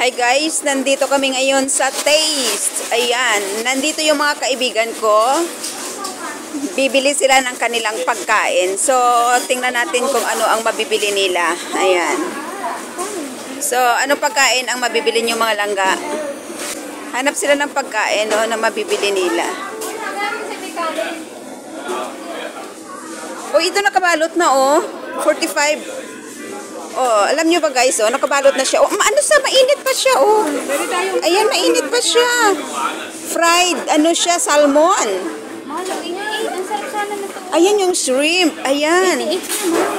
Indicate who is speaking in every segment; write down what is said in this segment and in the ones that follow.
Speaker 1: Hi guys, nandito kami ngayon sa Taste. Ayan, nandito yung mga kaibigan ko. Bibili sila ng kanilang pagkain. So, tingnan natin kung ano ang mabibili nila. Ayan. So, ano pagkain ang mabibili niyo mga langga? Hanap sila ng pagkain na mabibili nila. Oh, ito nakabalot na 45. Oh, alam niyo ba guys, nakabalot na siya. Oh, ano sa mainit pa siya, oh. Ayan, mainit pa siya. Fried, siya, salmon. Ayan yung shrimp. Ayan.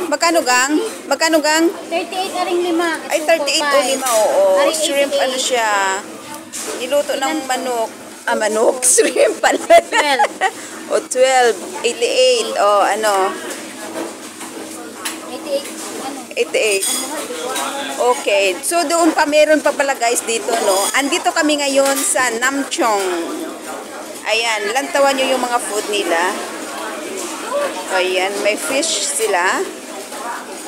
Speaker 1: Magkano gang? Magkano gang?
Speaker 2: 38 aring 5.
Speaker 1: Ay, 38 o 5, oo. Shrimp, siya. Niluto ng manok. Manok. Shrimp pala. 12. O, 12. 88. O, 88. Okay. So, doon pa, meron pa pala guys dito, no? Andito kami ngayon sa Namchong. Ayan. Lantawan nyo yung mga food nila. Ayan. May fish sila.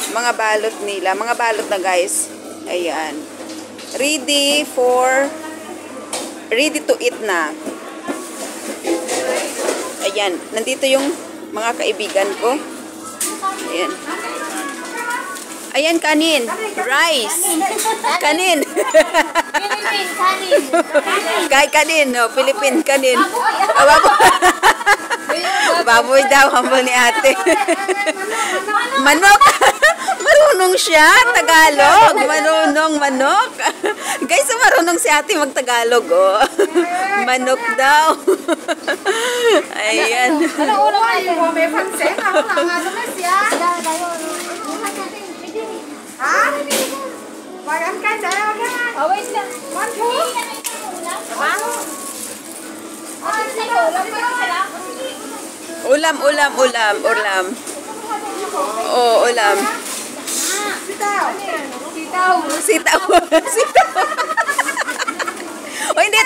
Speaker 1: Mga balot nila. Mga balot na guys. Ayan. Ready to eat na. Ayan. Nandito yung mga kaibigan ko. Ayan. Ayan, kanin. Rice. Kanin.
Speaker 2: Philippine kanin.
Speaker 1: Kay kanin, no? Philippine kanin. Baboy. Baboy daw, humble ni ate. Manok. Marunong siya, Tagalog. Marunong, manok. Guys, marunong si ate mag-Tagalog, oh. Manok daw. Ayan.
Speaker 2: Ano ulam natin? May pansin. Ako lang nga naman siya. Ha? Magan ka dyan, magan. Always lang. 1, 2.
Speaker 1: Ulam. Oh, ulam. Sitaw. O hindi,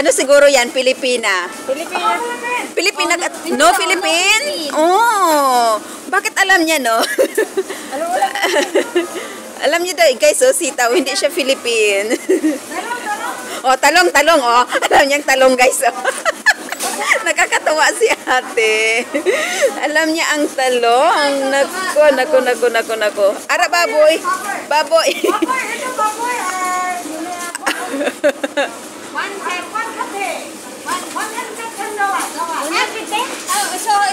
Speaker 1: siguro yan? Pilipina. Pilipina. No, Philippine? Oh, bakit alam niya, no? Alam niyo daw, guys, sitaw, hindi siya Philippine. Oh, talong, oh. Alam niyang talong, guys, oh. Nakakatawa si ate. Alam niya ang talong. Nako. Ara, baboy. Baboy.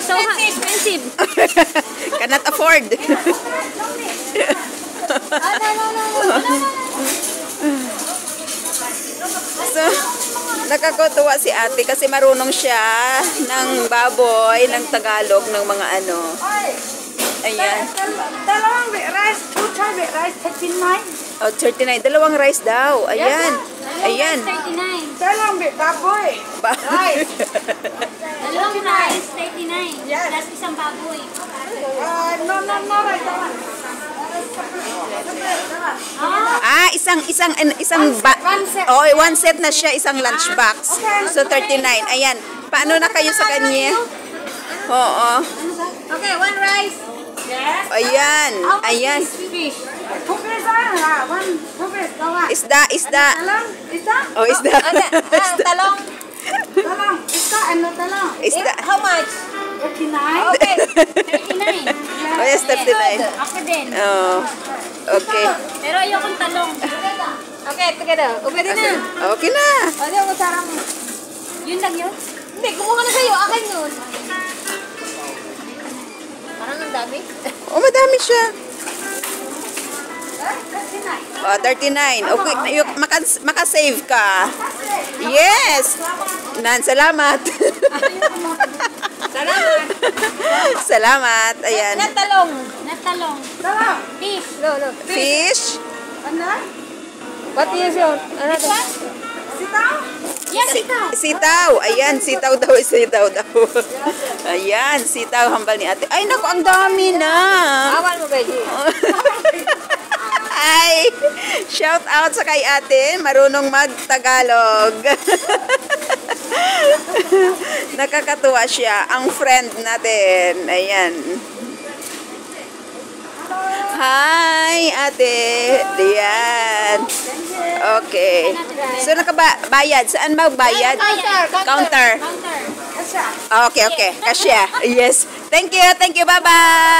Speaker 2: So expensive.
Speaker 1: Cannot afford. So, nakakatuwa si ate kasi marunong siya ng baboy, ng Tagalog, ng mga Ayan.
Speaker 2: Dalawang rice, 2 chai rice, 39.
Speaker 1: Oh, 39. Dalawang rice daw. Ayan. Ayan.
Speaker 2: 39. Dalawang baboy. Rice. Dalawang rice, 39. Yes. Plus isang baboy. No, rice. One set na siya, isang lunch box. So 39. Ayan. Paano na kayo sa kanya? Oo. Okay, 1 rice. Yes. Ayan. Isda. Oh, isda. Talong. Isda. How much? 39. Okay. 39.
Speaker 1: Oh, yes, 39.
Speaker 2: Ako din.
Speaker 1: Oh. Okay.
Speaker 2: Pero ayokong talong. Okay, together. Okay din na.
Speaker 1: Okay na.
Speaker 2: Ano yung sarang? Yun lang yun? Hindi, kumuha na sa'yo. Akin yun. Parang ang dami.
Speaker 1: Oh, madami siya. 39. Okay, makasave ka. Yes. Salamat. Salamat. Ayan.
Speaker 2: Natalong. Fish.
Speaker 1: Fish.
Speaker 2: What is your? Sitaw? Yes,
Speaker 1: Sitaw. Ayan, sitaw daw. Ayan, sitaw. Hambal ni ate. Ay, naku, ang dami na.
Speaker 2: Awan mo, Beji.
Speaker 1: Ay, shout out sa kay ate. Marunong mag-Tagalog. Nakakatuwa siya. Ang friend natin. Ayan. Hi, ate. Diyan. Okay. So, nakabayad. Saan magbayad? Counter. Okay. Kasya. Yes. Thank you. Bye-bye.